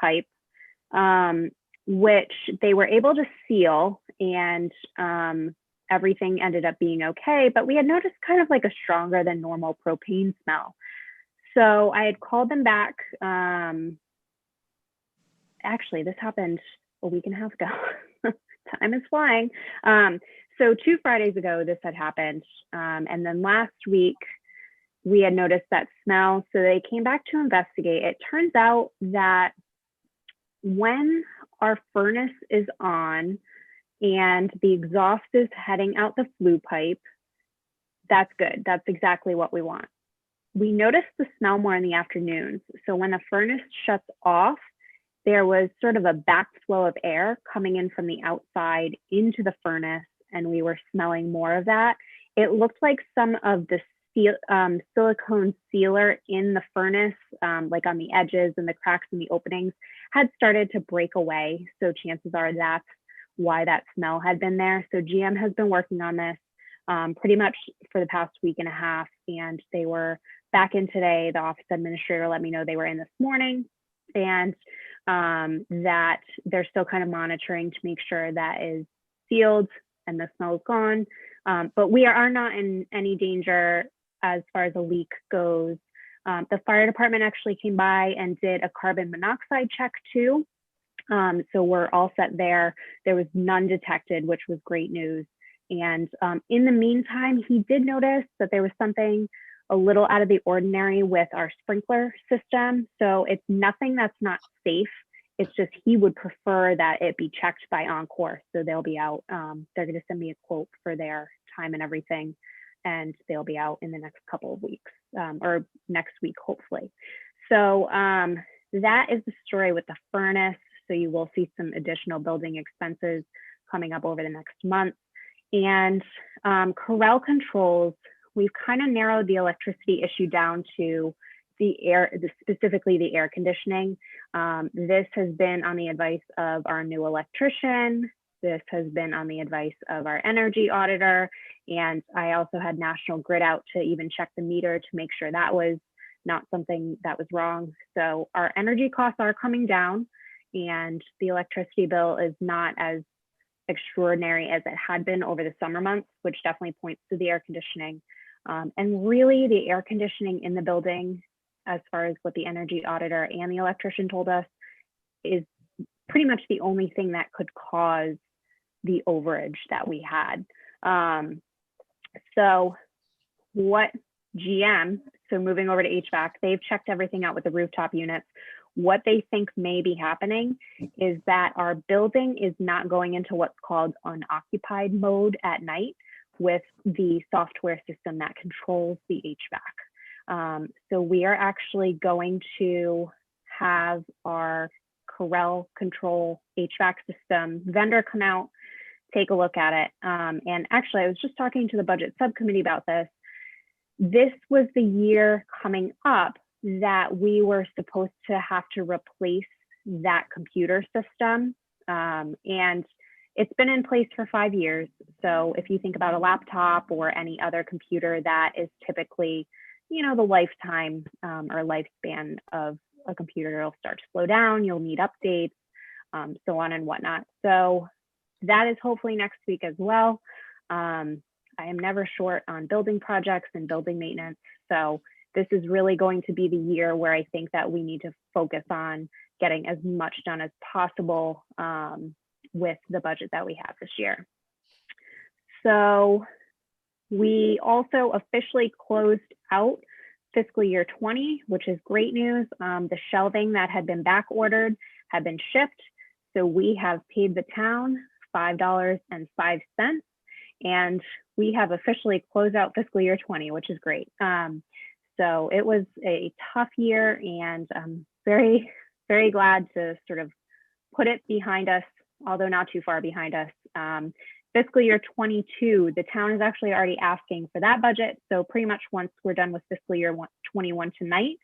pipe, which they were able to seal, and everything ended up being okay. But we had noticed kind of like a stronger than normal propane smell. So I had called them back. Actually, this happened a week and a half ago. Time is flying. So 2 Fridays ago, this had happened. And then last week, we had noticed that smell. So they came back to investigate. It turns out that when our furnace is on and the exhaust is heading out the flue pipe, that's good. That's exactly what we want. We noticed the smell more in the afternoons. So when the furnace shuts off, there was sort of a backflow of air coming in from the outside into the furnace, and we were smelling more of that. It looked like some of the silicone sealer in the furnace, like on the edges and the cracks and the openings, had started to break away. So chances are that's why that smell had been there. So GM has been working on this pretty much for the past week and a half, and they were back in today. The office administrator let me know they were in this morning, and that they're still kind of monitoring to make sure that is sealed and the smell is gone. But we are not in any danger as far as a leak goes. The fire department actually came by and did a carbon monoxide check too. So we're all set there. There was none detected, which was great news. And in the meantime, he did notice that there was something a little out of the ordinary with our sprinkler system. So it's nothing that's not safe. It's just he would prefer that it be checked by Encore. So they'll be out. They're going to send me a quote for their time and everything, and they'll be out in the next couple of weeks, or next week, hopefully. So that is the story with the furnace. So you will see some additional building expenses coming up over the next month. And Corel controls, we've kind of narrowed the electricity issue down to the air, specifically the air conditioning. This has been on the advice of our new electrician. This has been on the advice of our energy auditor. And I also had National Grid out to even check the meter to make sure that was not something that was wrong. So our energy costs are coming down, and the electricity bill is not as extraordinary as it had been over the summer months, which definitely points to the air conditioning. And really the air conditioning in the building, as far as what the energy auditor and the electrician told us, is pretty much the only thing that could cause the overage that we had. So what GM, so moving over to HVAC, they've checked everything out with the rooftop units. What they think may be happening is that our building is not going into what's called unoccupied mode at night with the software system that controls the HVAC. So we are actually going to have our Corel control HVAC system vendor come out, take a look at it. And actually, I was just talking to the budget subcommittee about this. This was the year coming up that we were supposed to have to replace that computer system. And it's been in place for 5 years. So if you think about a laptop or any other computer, that is typically, you know, the lifetime or lifespan of a computer. It'll start to slow down, you'll need updates, so on and whatnot. So that is hopefully next week as well. I am never short on building projects and building maintenance. So this is really going to be the year where I think that we need to focus on getting as much done as possible with the budget that we have this year. So we also officially closed out fiscal year 20, which is great news. The shelving that had been back ordered had been shipped. So we have paid the town $5.05, and we have officially closed out fiscal year 20, which is great. So it was a tough year, and I'm very, very glad to sort of put it behind us, although not too far behind us. Fiscal year 22, the town is actually already asking for that budget. So pretty much once we're done with fiscal year 21 tonight,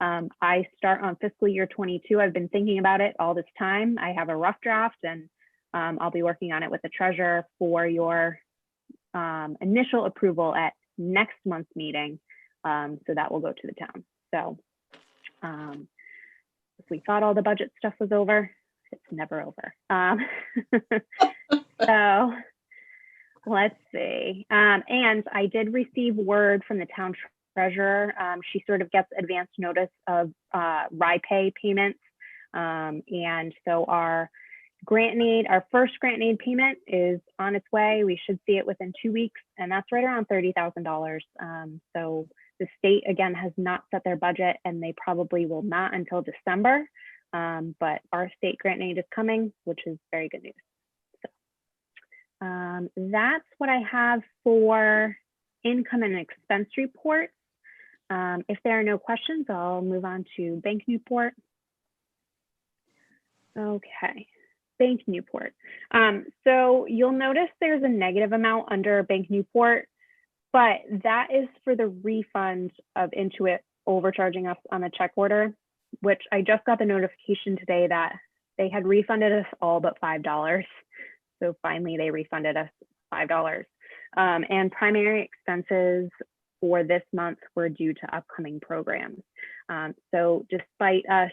I start on fiscal year 22. I've been thinking about it all this time. I have a rough draft, and I'll be working on it with the treasurer for your initial approval at next month's meeting. So that will go to the town. So we thought all the budget stuff was over. It's never over. So let's see. And I did receive word from the town treasurer. She sort of gets advance notice of RIPE payments. And so our grant and aid, our first grant and aid payment is on its way. We should see it within 2 weeks, and that's right around $30,000. So the state, again, has not set their budget, and they probably will not until December. But our state grant and aid is coming, which is very good news. So that's what I have for income and expense reports. If there are no questions, I'll move on to Bank Newport. Okay, Bank Newport. So you'll notice there's a negative amount under Bank Newport, but that is for the refund of Intuit overcharging us on a check order, which I just got the notification today that they had refunded us all but $5. So finally they refunded us $5. And primary expenses for this month were due to upcoming programs. So despite us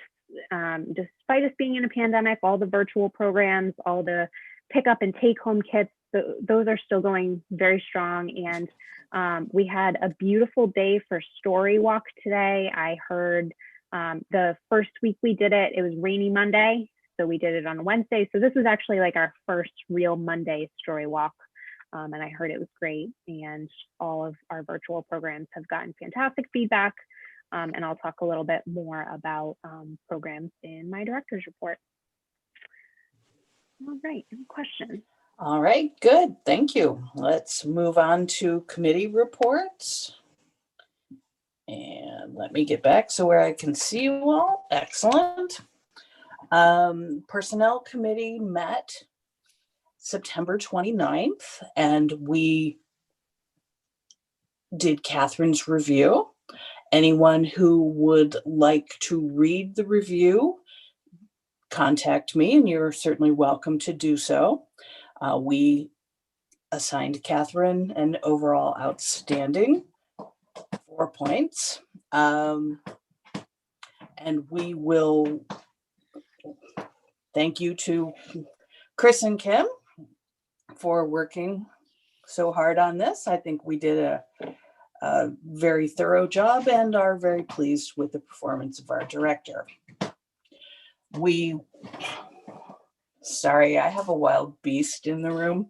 being in a pandemic, all the virtual programs, all the pickup and take home kits, those are still going very strong. And we had a beautiful day for Story Walk today. I heard the first week we did it, it was rainy Monday. So we did it on Wednesday. So this was actually like our first real Monday Story Walk. And I heard it was great. And all of our virtual programs have gotten fantastic feedback. And I'll talk a little bit more about programs in my director's report. All right, any questions? All right, good, thank you. Let's move on to committee reports. And let me get back so where I can see you all. Excellent. Personnel committee met September 29th, and we did Catherine's review. Anyone who would like to read the review, contact me, and you're certainly welcome to do so. We assigned Catherine an overall outstanding 4 points. And we will thank you to Chris and Kim for working so hard on this. I think we did a very thorough job and are very pleased with the performance of our director. Sorry, I have a wild beast in the room.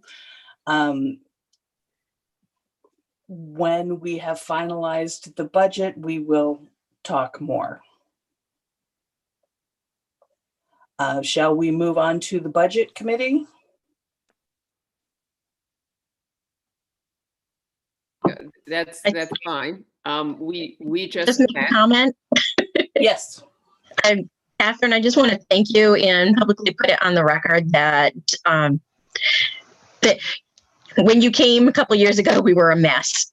When we have finalized the budget, we will talk more. Shall we move on to the budget committee? That's fine. We just make a comment. Yes. Catherine, I just want to thank you and publicly put it on the record that that when you came a couple years ago, we were a mess.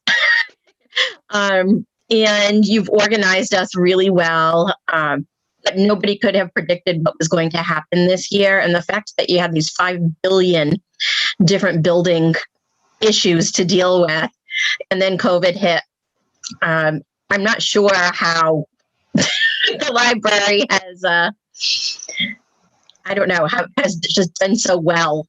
And you've organized us really well. But nobody could have predicted what was going to happen this year. And the fact that you have these 5 billion different building issues to deal with, and then COVID hit. I'm not sure how the library has, I don't know, has just done so well.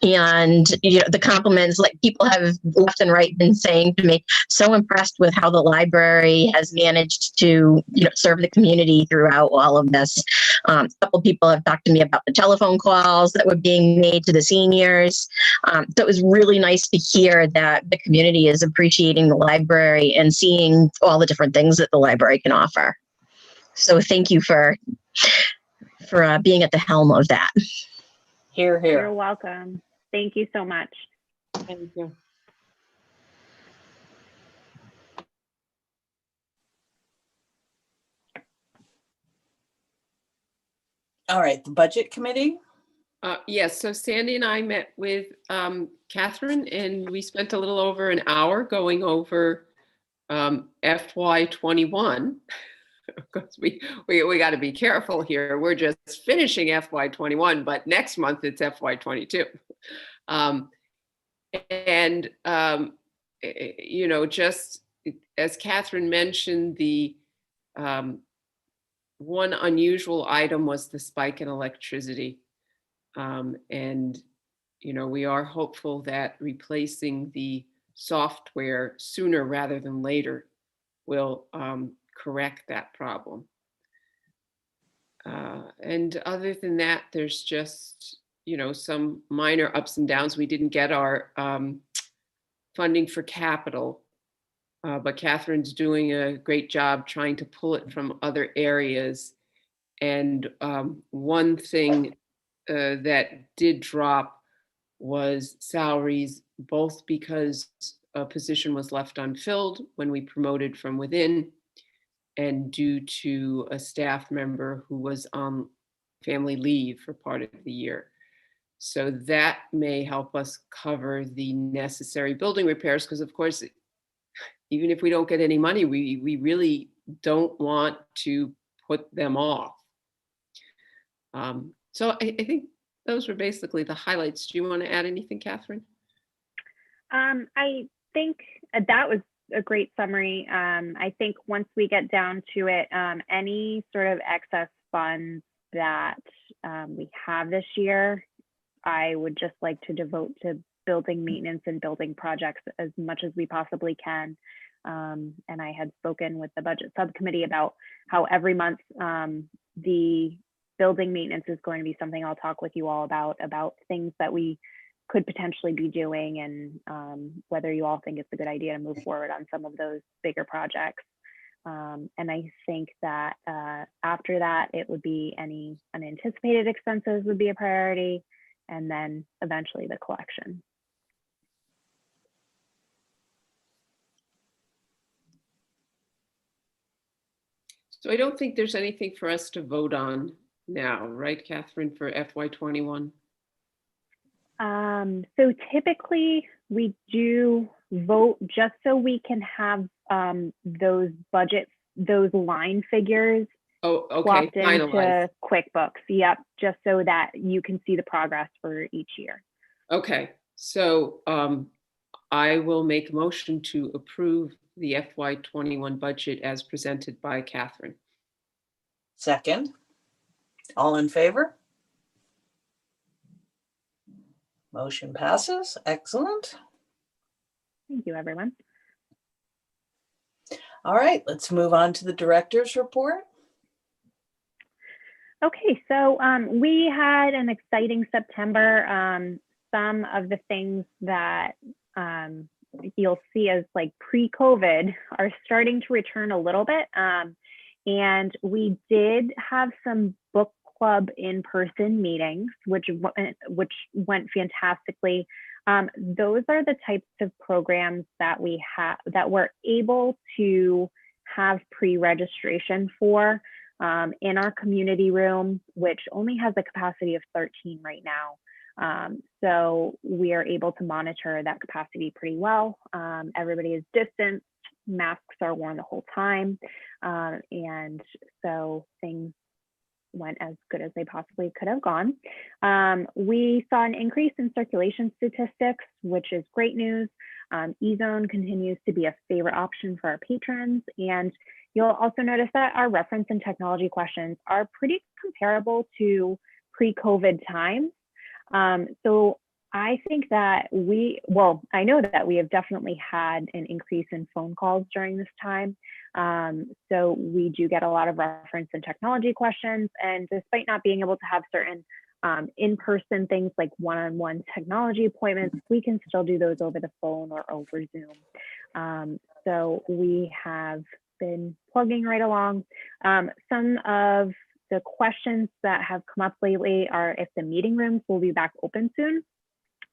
And, you know, the compliments, like people have left and right been saying to me, so impressed with how the library has managed to, you know, serve the community throughout all of this. A couple people have talked to me about the telephone calls that were being made to the seniors. So it was really nice to hear that the community is appreciating the library and seeing all the different things that the library can offer. So thank you for being at the helm of that. Hear, hear. You're welcome. Thank you so much. Thank you. All right, the budget committee. Yes, so Sandy and I met with Catherine, and we spent a little over an hour going over FY21. Because we got to be careful here. We're just finishing FY21, but next month it's FY22. You know, just as Catherine mentioned, the one unusual item was the spike in electricity. And, we are hopeful that replacing the software sooner rather than later will correct that problem. And other than that, there's just, some minor ups and downs. We didn't get our funding for capital, but Catherine's doing a great job trying to pull it from other areas. And one thing that did drop was salaries, both because a position was left unfilled when we promoted from within, and due to a staff member who was on family leave for part of the year. So that may help us cover the necessary building repairs, because of course, even if we don't get any money, we really don't want to put them off. So I think those were basically the highlights. Do you want to add anything, Catherine? I think that was a great summary. I think once we get down to it, any sort of excess funds that we have this year, I would just like to devote to building maintenance and building projects as much as we possibly can. And I had spoken with the budget subcommittee about how every month the building maintenance is going to be something I'll talk with you all about things that we could potentially be doing, and whether you all think it's a good idea to move forward on some of those bigger projects. And I think that after that, it would be any unanticipated expenses would be a priority, and then eventually the collection. So I don't think there's anything for us to vote on now, right, Catherine, for FY21? So typically we do vote just so we can have those budgets, those line figures swapped into QuickBooks. Yep, just so that you can see the progress for each year. Okay, so I will make a motion to approve the FY21 budget as presented by Catherine. Second. All in favor? Motion passes. Excellent. Thank you, everyone. All right, let's move on to the director's report. Okay, so we had an exciting September. Some of the things that you'll see as like pre-COVID are starting to return a little bit. And we did have some book club in-person meetings, which went fantastically. Those are the types of programs that we have that we're able to have pre-registration for in our community room, which only has a capacity of 13 right now. So we are able to monitor that capacity pretty well. Everybody is distanced, masks are worn the whole time. And so things went as good as they possibly could have gone. We saw an increase in circulation statistics, which is great news. eZone continues to be a favorite option for our patrons. And you'll also notice that our reference and technology questions are pretty comparable to pre-COVID times. So I think that I know that we have definitely had an increase in phone calls during this time. So we do get a lot of reference and technology questions, and despite not being able to have certain in-person things like one-on-one technology appointments, we can still do those over the phone or over Zoom. So we have been plugging right along. Some of the questions that have come up lately are if the meeting rooms will be back open soon.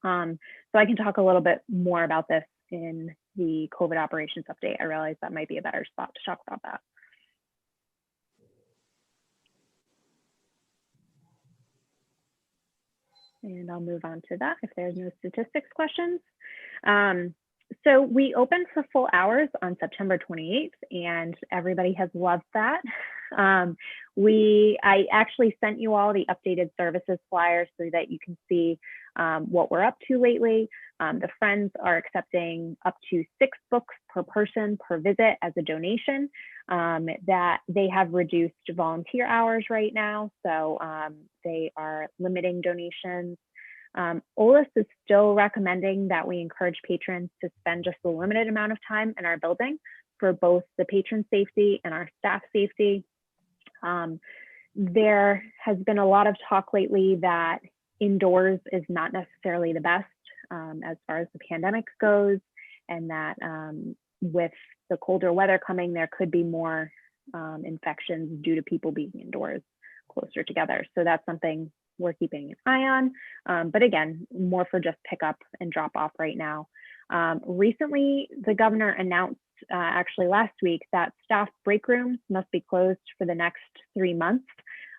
So I can talk a little bit more about this in the COVID operations update. I realize that might be a better spot to talk about that. And I'll move on to that if there's no statistics questions. So we opened for full hours on September 28th, and everybody has loved that. I actually sent you all the updated services flyers so that you can see what we're up to lately. The Friends are accepting up to 6 books per person per visit as a donation. That they have reduced volunteer hours right now, so they are limiting donations. OLIS is still recommending that we encourage patrons to spend just a limited amount of time in our building for both the patron safety and our staff safety. There has been a lot of talk lately that indoors is not necessarily the best as far as the pandemic goes, and that with the colder weather coming, there could be more infections due to people being indoors closer together. So that's something we're keeping an eye on. But again, more for just pick up and drop off right now. Recently, the governor announced actually last week that staff break rooms must be closed for the next 3 months.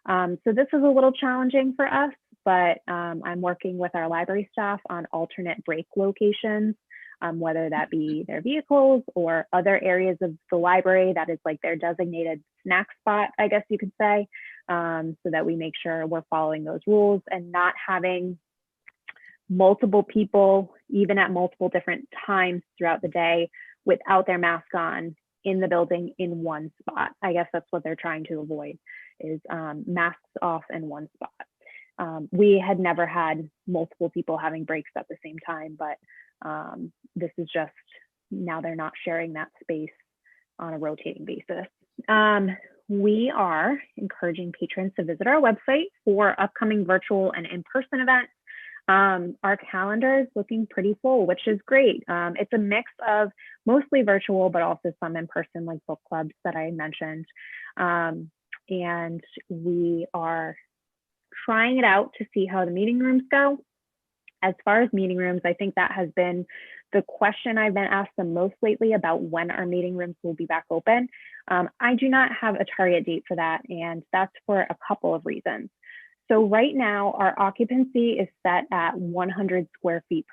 So this is a little challenging for us, but I'm working with our library staff on alternate break locations, whether that be their vehicles or other areas of the library that is like their designated snack spot, I guess you could say, so that we make sure we're following those rules and not having multiple people, even at multiple different times throughout the day, without their mask on in the building in one spot. I guess that's what they're trying to avoid, is masks off in one spot. We had never had multiple people having breaks at the same time, but this is just, now they're not sharing that space on a rotating basis. We are encouraging patrons to visit our website for upcoming virtual and in-person events. Our calendar is looking pretty full, which is great. It's a mix of mostly virtual, but also some in person, like book clubs that I mentioned. And we are trying it out to see how the meeting rooms go. As far as meeting rooms, I think that has been the question I've been asked the most lately about when our meeting rooms will be back open. I do not have a target date for that, and that's for a couple of reasons. So right now, our occupancy is set at 100 square feet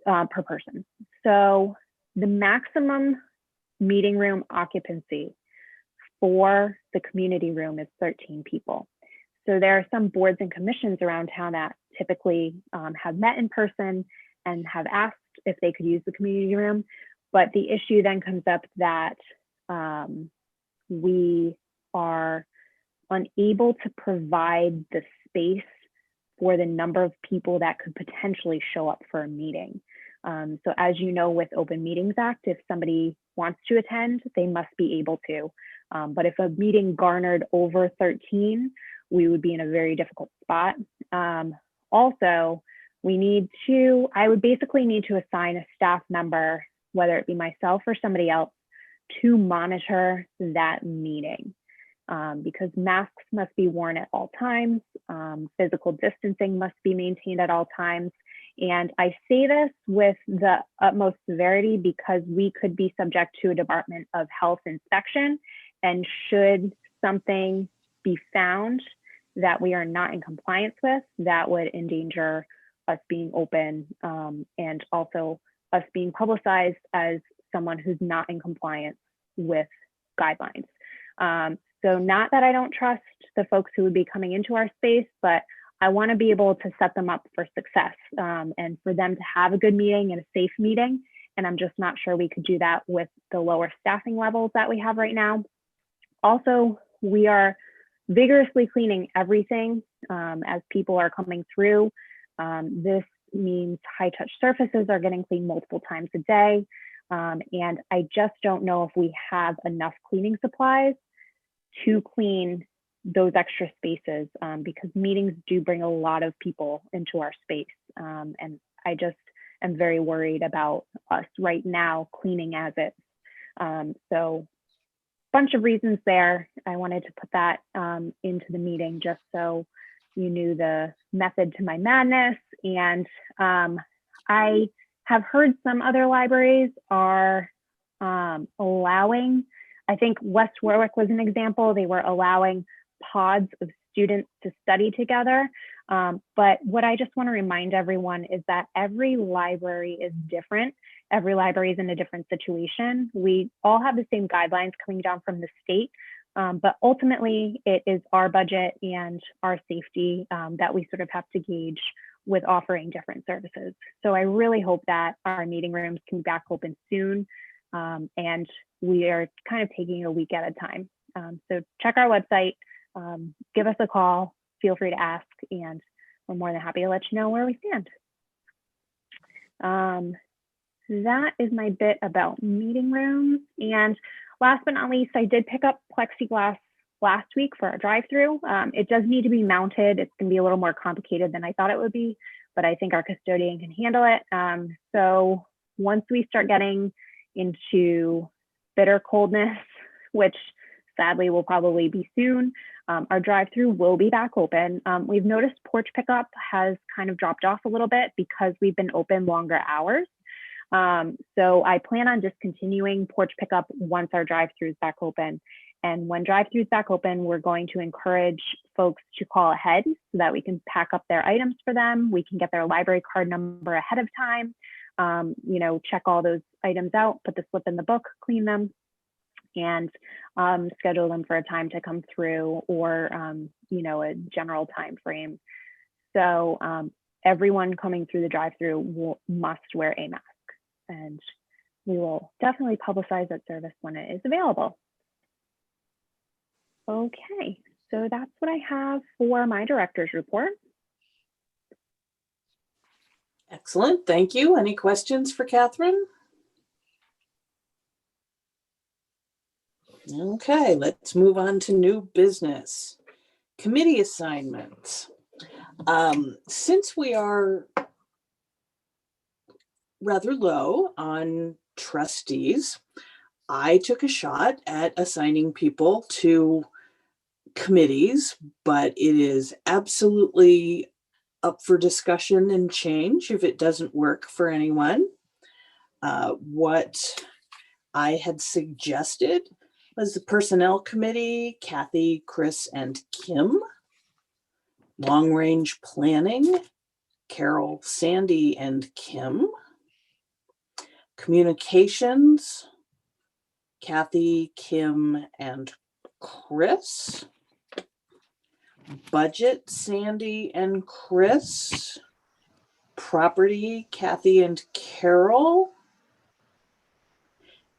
per person. So the maximum meeting room occupancy for the community room is 13 people. So there are some boards and commissions around town that typically have met in person and have asked if they could use the community room. But the issue then comes up that we are unable to provide the space for the number of people that could potentially show up for a meeting. So as you know, with Open Meetings Act, if somebody wants to attend, they must be able to. But if a meeting garnered over 13, we would be in a very difficult spot. Also, I would basically need to assign a staff member, whether it be myself or somebody else, to monitor that meeting. Because masks must be worn at all times, physical distancing must be maintained at all times. And I say this with the utmost severity because we could be subject to a Department of Health inspection, and should something be found that we are not in compliance with, that would endanger us being open, and also us being publicized as someone who's not in compliance with guidelines. So not that I don't trust the folks who would be coming into our space, but I want to be able to set them up for success, and for them to have a good meeting and a safe meeting. And I'm just not sure we could do that with the lower staffing levels that we have right now. Also, we are vigorously cleaning everything as people are coming through. This means high touch surfaces are getting cleaned multiple times a day. And I just don't know if we have enough cleaning supplies to clean those extra spaces, because meetings do bring a lot of people into our space. And I just am very worried about us right now cleaning as is. So bunch of reasons there. I wanted to put that into the meeting just so you knew the method to my madness. And I have heard some other libraries are allowing, I think West Warwick was an example, they were allowing pods of students to study together. But what I just want to remind everyone is that every library is different. Every library is in a different situation. We all have the same guidelines coming down from the state, But ultimately, it is our budget and our safety that we sort of have to gauge with offering different services. So I really hope that our meeting rooms can be back open soon. And we are kind of taking a week at a time. So check our website, give us a call, feel free to ask, and we're more than happy to let you know where we stand. That is my bit about meeting rooms. And last but not least, I did pick up plexiglass last week for our drive-through. It does need to be mounted. It's going to be a little more complicated than I thought it would be, but I think our custodian can handle it. So once we start getting into bitter coldness, which sadly will probably be soon, our drive-through will be back open. We've noticed porch pickup has kind of dropped off a little bit because we've been open longer hours. So I plan on discontinuing porch pickup once our drive-through is back open. And when drive-through is back open, we're going to encourage folks to call ahead so that we can pack up their items for them. We can get their library card number ahead of time, you know, check all those items out, put the slip in the book, clean them, and schedule them for a time to come through, or you know, a general time frame. So everyone coming through the drive-through must wear a mask, and we will definitely publicize that service when it is available. Okay, so that's what I have for my director's report. Excellent, thank you. Any questions for Catherine? Okay, let's move on to new business. Committee assignments. Since we are rather low on trustees, I took a shot at assigning people to committees, but it is absolutely up for discussion and change if it doesn't work for anyone. What I had suggested was the Personnel Committee, Kathy, Chris, and Kim. Long Range Planning, Carol, Sandy, and Kim. Communications, Kathy, Kim, and Chris. Budget, Sandy and Chris. Property, Kathy and Carol.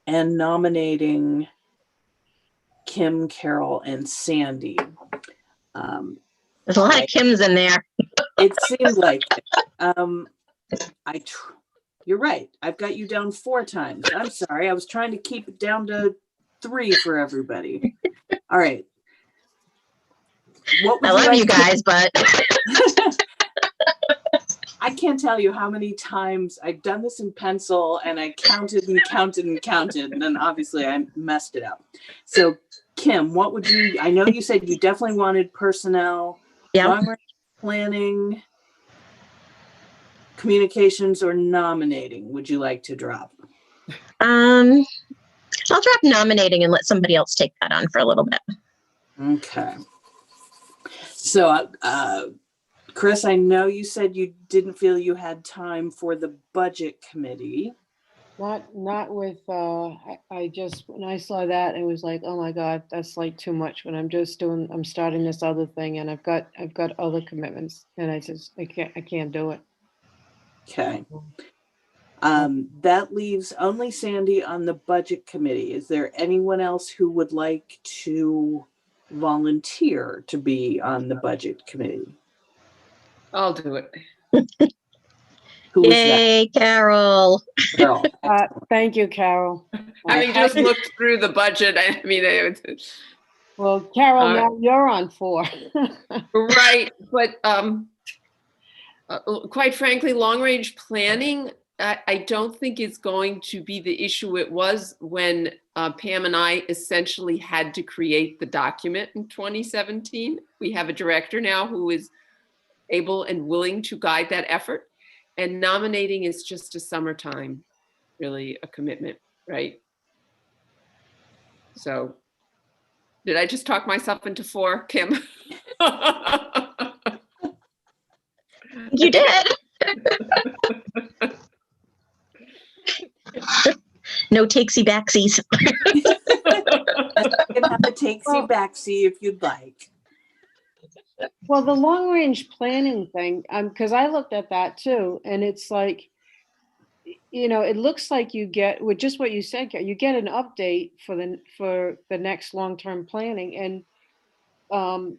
And nominating, Kim, Carol, and Sandy. There's a lot of Kims in there. It seemed like it. You're right. I've got you down 4 times. I'm sorry. I was trying to keep it down to 3 for everybody. All right. I love you guys, but I can't tell you how many times I've done this in pencil and I counted and counted and counted, and then obviously I messed it up. So Kim, what would you, I know you said you definitely wanted personnel, long range planning, communications, or nominating. Would you like to drop? I'll drop nominating and let somebody else take that on for a little bit. Okay. So, Chris, I know you said you didn't feel you had time for the budget committee. Not with, I just, when I saw that, it was like, oh my God, that's like too much when I'm starting this other thing, and I've got other commitments, and I can't do it. Okay. That leaves only Sandy on the budget committee. Is there anyone else who would like to volunteer to be on the budget committee? I'll do it. Who is Yay, Carol. that? Carol. Thank you, Carol. Having just looked through the budget, I mean, Well, Carol, now you're on 4. right, but quite frankly, long range planning, I don't think is going to be the issue it was when Pam and I essentially had to create the document in 2017. We have a director now who is able and willing to guide that effort. And nominating is just a summertime, really a commitment, right? So did I just talk myself into 4, Kim? You did. No takesy backsies. You're gonna have to takesy Well- backsy if you'd like. Well, the long range planning thing, because I looked at that too, and it's like, it looks like you get, with just what you said, you get an update for the next long-term planning, and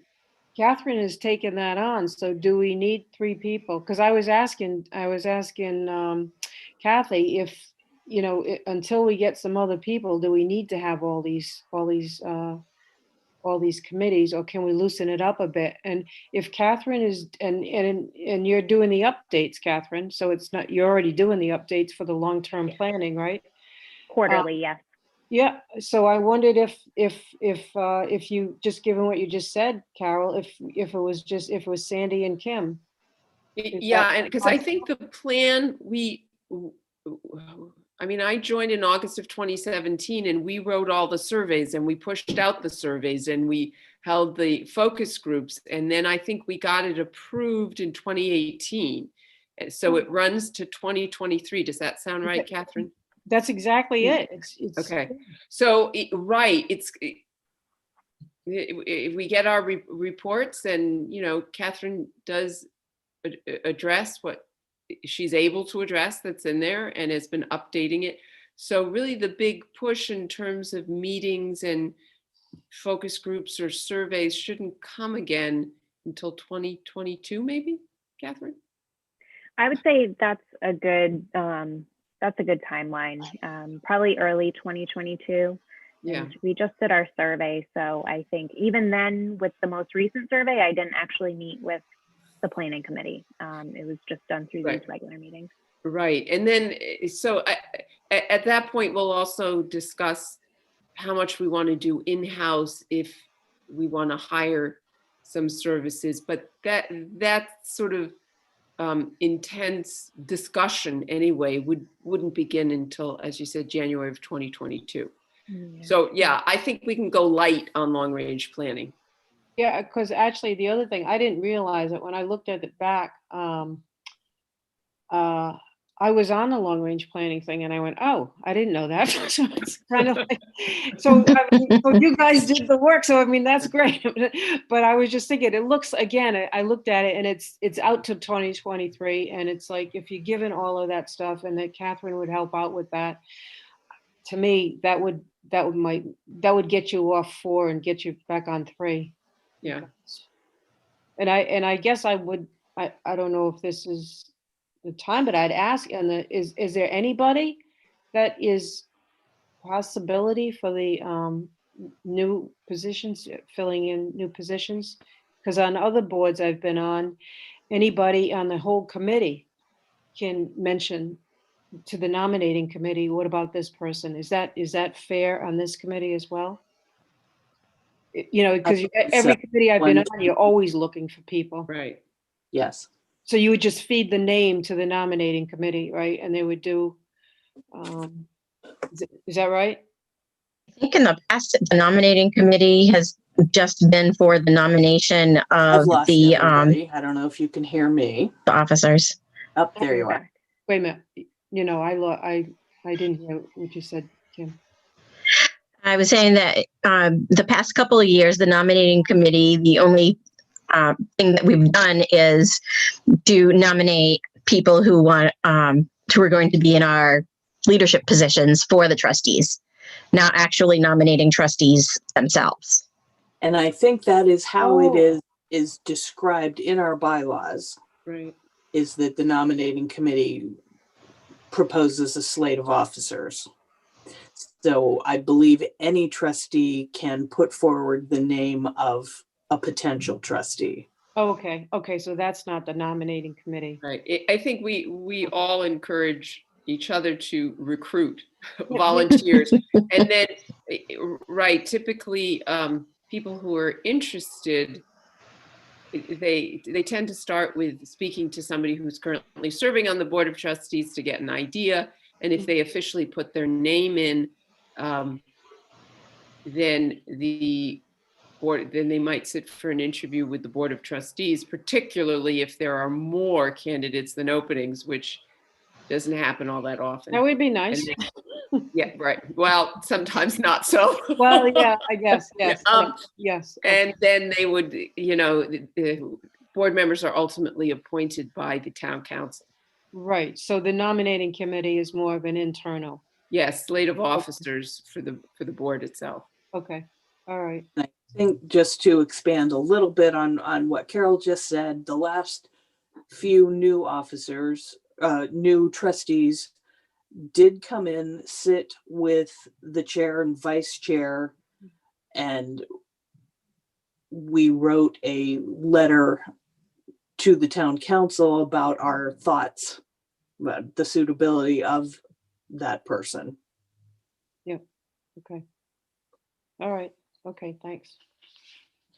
Catherine has taken that on. So do we need 3 people? Because I was asking Kathy if, until we get some other people, do we need to have all these committees, or can we loosen it up a bit? And if Catherine is, and you're doing the updates, Catherine, so it's not, you're already doing the updates for the long-term planning, right? Quarterly, yes. Yeah, so I wondered if you, just given what you just said, Carol, if it was Sandy and Kim. Yeah, and because I think the plan, I joined in August of 2017, and we wrote all the surveys, and we pushed out the surveys, and we held the focus groups, and then I think we got it approved in 2018. And so it runs to 2023. Does that sound right, Catherine? That's exactly it. It's Okay. So, right, we get our reports, and, Catherine does address what she's able to address that's in there, and has been updating it. So really the big push in terms of meetings and focus groups or surveys shouldn't come again until 2022, maybe, Catherine? I would say that's a good timeline. Probably early 2022. Yeah. And we just did our survey, so I think even then, with the most recent survey, I didn't actually meet with the planning committee. It was just done through these regular meetings. Right. And then, so at that point, we'll also discuss how much we want to do in-house if we want to hire some services. But that sort of intense discussion anyway wouldn't begin until, as you said, January of 2022. Yeah. So yeah, I think we can go light on long-range planning. Yeah, because actually the other thing, I didn't realize it when I looked at it back. I was on the long range planning thing, and I went, oh, I didn't know that. So it's kind of like, so you guys did the work. So I mean, that's great. But I was just thinking, it looks, again, I looked at it, and it's out to 2023, and it's like, if you're given all of that stuff, and that Catherine would help out with that, to me, that would get you off 4 and get you back on 3. Yeah. And I guess I don't know if this is the time, but I'd ask, and is there anybody that is possibility for the new positions, filling in new positions? Because on other boards I've been on, anybody on the whole committee can mention to the nominating committee, what about this person? Is that fair on this committee as well? Because every committee I've been on, you're always looking for people. Right. Yes. So you would just feed the name to the nominating committee, right? And they would do, is that right? I think in the past, the nominating committee has just been for the nomination I've of lost the everybody. I don't know if you can hear me. officers. Up there you are. Wait a minute. I didn't hear what you said, Kim. I was saying that the past couple of years, the nominating committee, the only thing that we've done is to nominate people who want who are going to be in our leadership positions for the trustees, not actually nominating trustees themselves. And I think that is how it is described in our bylaws. Right. Is that the nominating committee proposes a slate of officers. So I believe any trustee can put forward the name of a potential trustee. Okay. So that's not the nominating committee. Right. I think we all encourage each other to recruit volunteers. And then, right, typically people who are interested, they tend to start with speaking to somebody who's currently serving on the Board of Trustees to get an idea. And if they officially put their name in, then the board, then they might sit for an interview with the Board of Trustees, particularly if there are more candidates than openings, which doesn't happen all that often. That would be nice. Yeah, right. Well, sometimes not so. Well, yeah, I guess, yes, yes. And then they would, the board members are ultimately appointed by the town council. Right, so the nominating committee is more of an internal. Yes, slate of officers for the board itself. Okay, all right. I think just to expand a little bit on what Carol just said, the last few new officers, new trustees did come in, sit with the chair and vice chair, and we wrote a letter to the town council about our thoughts about the suitability of that person. Okay. All right. Okay, thanks.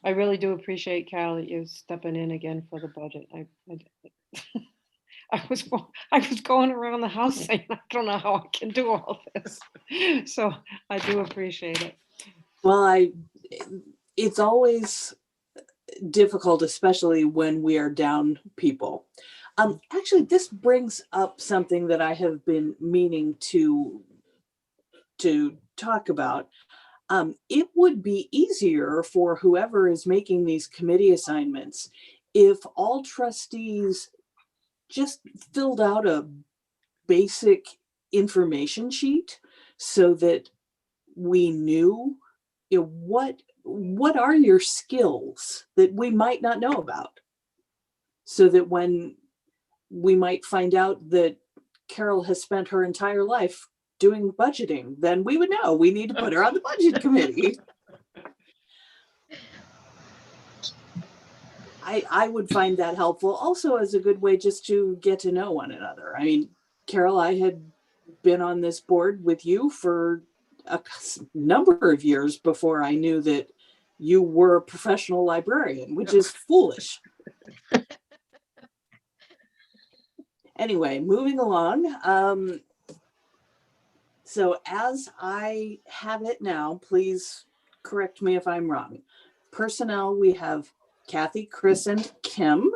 I really do appreciate, Carol, that you stepping in again for the budget. I was going around the house saying, I don't know how I can do all this. So I do appreciate it. Well, it's always difficult, especially when we are down people. Actually, this brings up something that I have been meaning to talk about. It would be easier for whoever is making these committee assignments if all trustees just filled out a basic information sheet so that we knew, what are your skills that we might not know about, so that when we might find out that Carol has spent her entire life doing budgeting, then we would know we need to put her on the budget committee. I would find that helpful also as a good way just to get to know one another. I mean, Carol, I had been on this board with you for a number of years before I knew that you were a professional librarian, which is foolish. Anyway, moving along. So as I have it now, please correct me if I'm wrong. Personnel, we have Kathy, Chris, and Kim.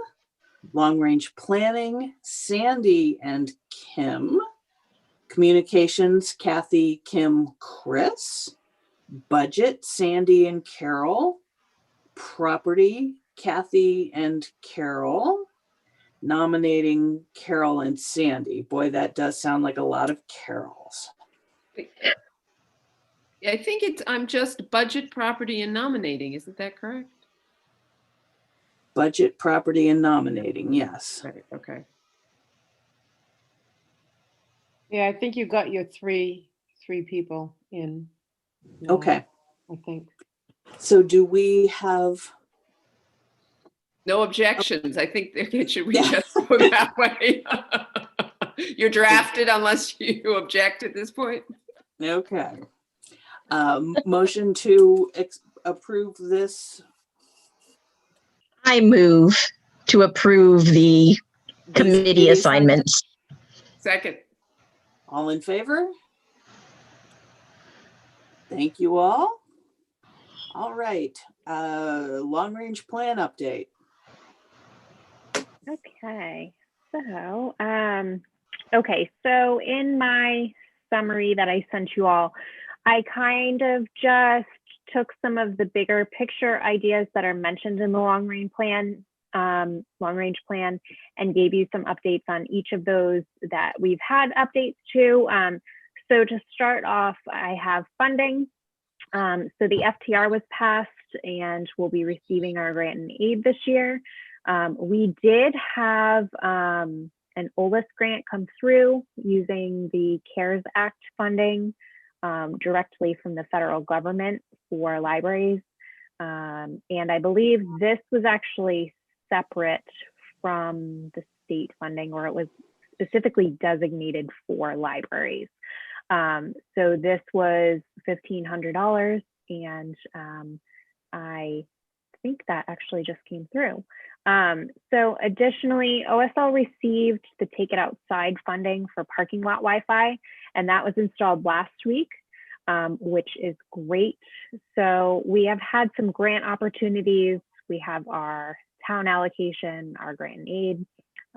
Long range planning, Sandy and Kim. Communications, Kathy, Kim, Chris. Budget, Sandy and Carol. Property, Kathy and Carol. Nominating, Carol and Sandy. Boy, that does sound like a lot of Carols. I think I'm just budget, property, and nominating. Isn't that correct? Budget, property, and nominating, yes. Right, okay. Yeah, I think you got your three people in. now, Okay, I think. so do we have, No objections. I think should we Yeah. just go that way? You're drafted unless you object at this point. okay. Motion to approve this. I move to approve the committee assignments. Second. All in favor? Thank you all. All right, long range plan update. Okay, so so in my summary that I sent you all, I kind of just took some of the bigger picture ideas that are mentioned in the long range plan, and gave you some updates on each of those that we've had updates to. So to start off, I have funding. So the FTR was passed and we'll be receiving our grant and aid this year. We did have an OLIS grant come through using the CARES Act funding directly from the federal government for libraries. And I believe this was actually separate from the state funding, or it was specifically designated for libraries. So this was $1,500, and I think that actually just came through. So additionally, OSL received the Take It Outside funding for parking lot Wi-Fi, and that was installed last week, which is great. So we have had some grant opportunities. We have our town allocation, our grant and aid,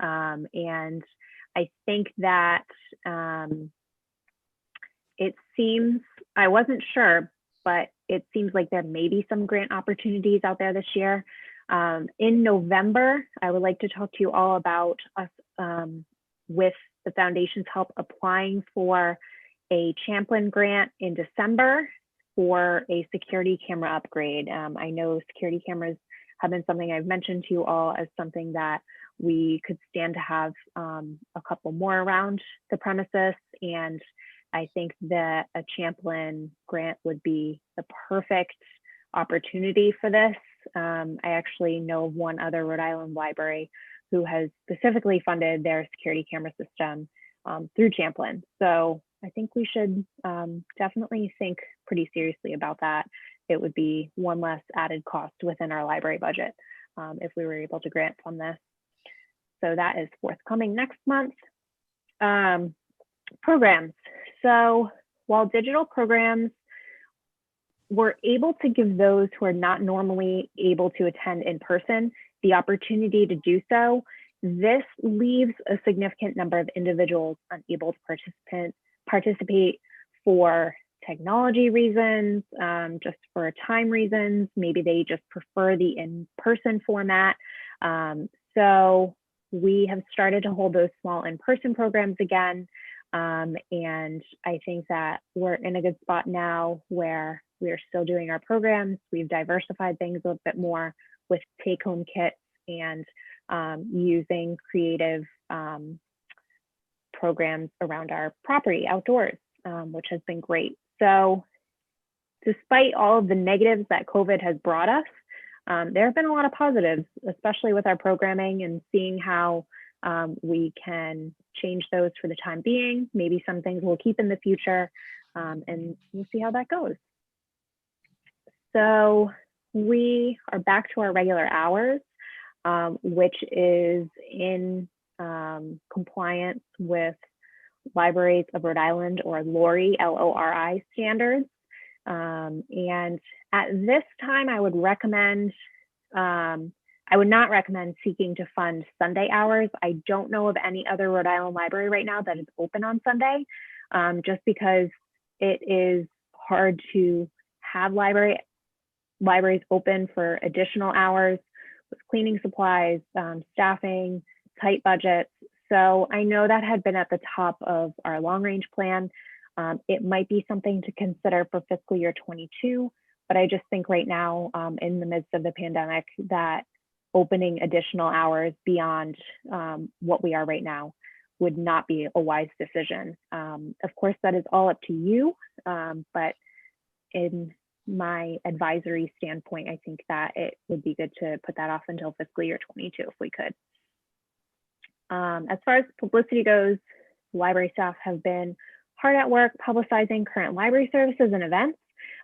and I think that it seems, I wasn't sure, but it seems like there may be some grant opportunities out there this year. In November, I would like to talk to you all about us, with the foundation's help, applying for a Champlin grant in December for a security camera upgrade. I know security cameras have been something I've mentioned to you all as something that we could stand to have a couple more around the premises. And I think that a Champlin grant would be the perfect opportunity for this. I actually know of one other Rhode Island library who has specifically funded their security camera system through Champlin. So I think we should definitely think pretty seriously about that. It would be one less added cost within our library budget if we were able to grant fund this. So that is forthcoming next month. Programs. So while digital programs, we're able to give those who are not normally able to attend in person the opportunity to do so. This leaves a significant number of individuals unable to participate for technology reasons, just for time reasons. Maybe they just prefer the in-person format. So we have started to hold those small in-person programs again. And I think that we're in a good spot now where we are still doing our programs. We've diversified things a little bit more with take-home kits and using creative programs around our property outdoors, which has been great. So despite all of the negatives that COVID has brought us, there have been a lot of positives, especially with our programming and seeing how we can change those for the time being. Maybe some things we'll keep in the future, and we'll see how that goes. So we are back to our regular hours, which is in compliance with Libraries of Rhode Island, or LORI, L-O-R-I standards. And at this time, I would not recommend seeking to fund Sunday hours. I don't know of any other Rhode Island library right now that is open on Sunday, just because it is hard to have libraries open for additional hours with cleaning supplies, staffing, tight budgets. So I know that had been at the top of our long range plan. It might be something to consider for fiscal year 22, but I just think right now, in the midst of the pandemic, that opening additional hours beyond what we are right now would not be a wise decision. Of course, that is all up to you, but in my advisory standpoint, I think that it would be good to put that off until fiscal year 22 if we could. As far as publicity goes, library staff have been hard at work publicizing current library services and events.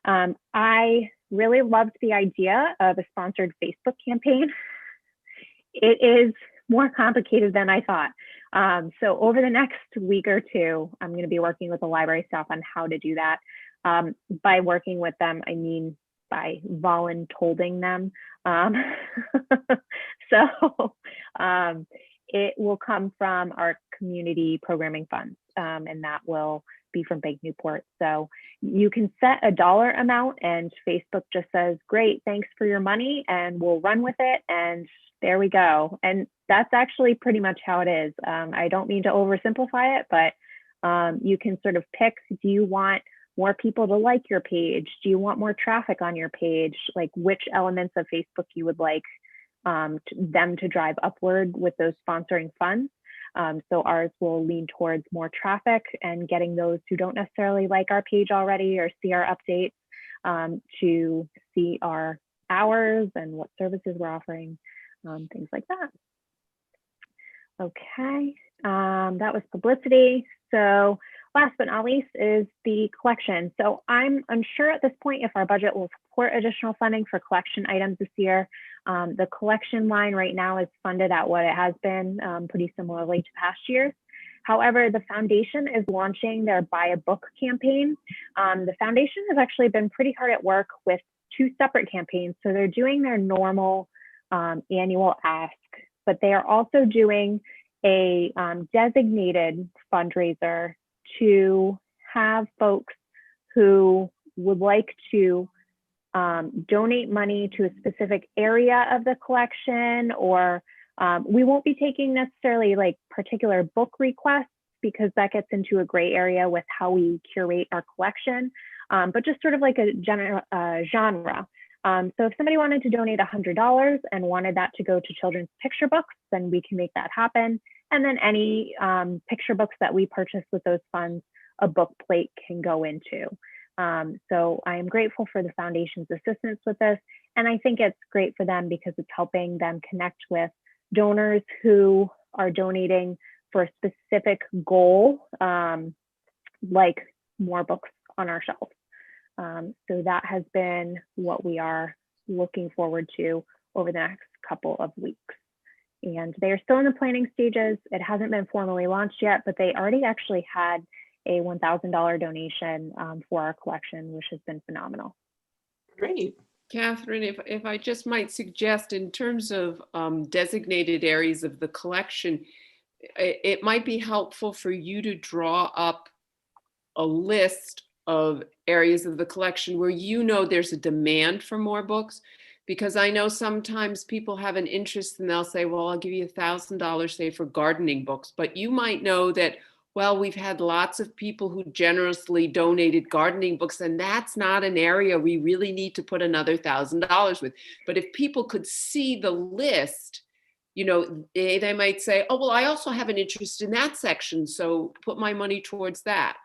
I really loved the idea of a sponsored Facebook campaign. It is more complicated than I thought. So over the next week or two, I'm going to be working with the library staff on how to do that. By working with them, I mean by voluntolding them. So it will come from our community programming funds, and that will be from Bank Newport. So you can set a dollar amount and Facebook just says, great, thanks for your money, and we'll run with it. And there we go. And that's actually pretty much how it is. I don't mean to oversimplify it, but you can sort of pick, do you want more people to like your page? Do you want more traffic on your page? Like which elements of Facebook you would like them to drive upward with those sponsoring funds. So ours will lean towards more traffic and getting those who don't necessarily like our page already or see our updates to see our hours and what services we're offering, things like that. Okay, that was publicity. So last but not least is the collection. So I'm unsure at this point if our budget will support additional funding for collection items this year. The collection line right now is funded at what it has been, pretty similarly to past years. However, the foundation is launching their Buy a Book campaign. The foundation has actually been pretty hard at work with two separate campaigns. So they're doing their normal annual ask, but they are also doing a designated fundraiser to have folks who would like to donate money to a specific area of the collection, or we won't be taking necessarily like particular book requests because that gets into a gray area with how we curate our collection, but just sort of like a genre. So if somebody wanted to donate $100 and wanted that to go to children's picture books, then we can make that happen. And then any picture books that we purchase with those funds, a book plate can go into. So I am grateful for the foundation's assistance with this. And I think it's great for them because it's helping them connect with donors who are donating for a specific goal, like more books on our shelves. So that has been what we are looking forward to over the next couple of weeks. And they are still in the planning stages. It hasn't been formally launched yet, but they already actually had a $1,000 donation for our collection, which has been phenomenal. Great. Catherine, if I just might suggest, in terms of designated areas of the collection, it might be helpful for you to draw up a list of areas of the collection where you know there's a demand for more books. Because I know sometimes people have an interest and they'll say, well, I'll give you $1,000, say, for gardening books. But you might know that, well, we've had lots of people who generously donated gardening books, and that's not an area we really need to put another $1,000 with. But if people could see the list, you know, they might say, oh, well, I also have an interest in that section, so put my money towards that.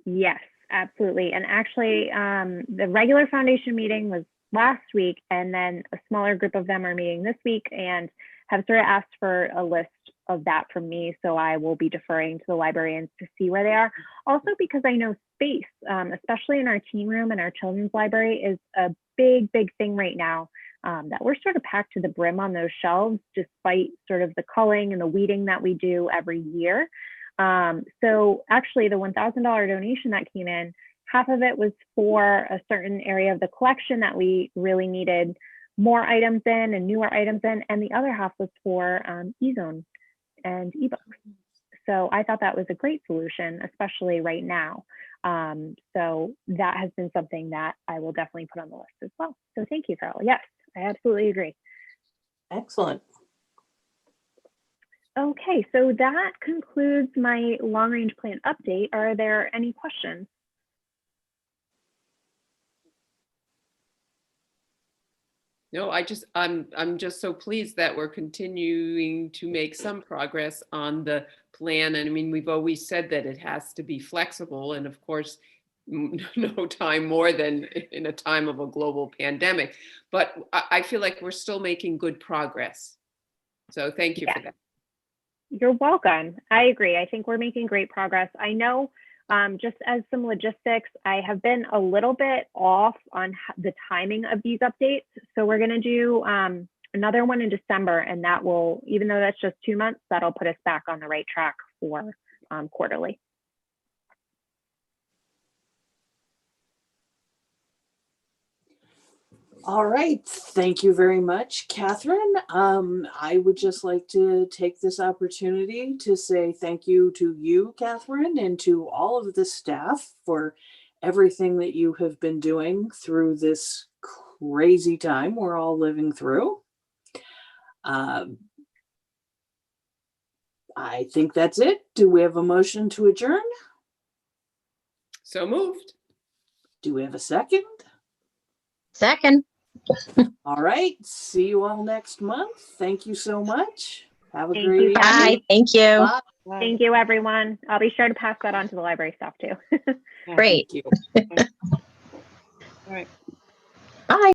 Yes, absolutely. And actually, the regular foundation meeting was last week, and then a smaller group of them are meeting this week and have sort of asked for a list of that from me. So I will be deferring to the librarians to see where they are. Also because I know space, especially in our teen room and our children's library, is a big, big thing right now, that we're sort of packed to the brim on those shelves, despite sort of the culling and the weeding that we do every year. So actually the $1,000 donation that came in, half of it was for a certain area of the collection that we really needed more items in and newer items in, and the other half was for eZone and ebooks. So I thought that was a great solution, especially right now. So that has been something that I will definitely put on the list as well. So thank you, Carol. Yes, I absolutely agree. Excellent. Okay, so that concludes my long range plan update. Are there any questions? No, I'm just so pleased that we're continuing to make some progress on the plan. And I mean, we've always said that it has to be flexible, and of course, no time more than in a time of a global pandemic. But I feel like we're still making good progress. So thank you for that. You're welcome. I agree. I think we're making great progress. I know, just as some logistics, I have been a little bit off on the timing of these updates. So we're going to do another one in December, and that will, even though that's just 2 months, that'll put us back on the right track for quarterly. All right. Thank you very much, Catherine. I would just like to take this opportunity to say thank you to you, Catherine, and to all of the staff for everything that you have been doing through this crazy time we're all living through. I think that's it. Do we have a motion to adjourn? So moved. Do we have a second? Second. All right. See you all next month. Thank you so much. Have a Thank great you. evening. Bye. Thank you. Bye. Thank you, everyone. I'll be sure to pass that on to the library staff too. Great. Thank you. All right.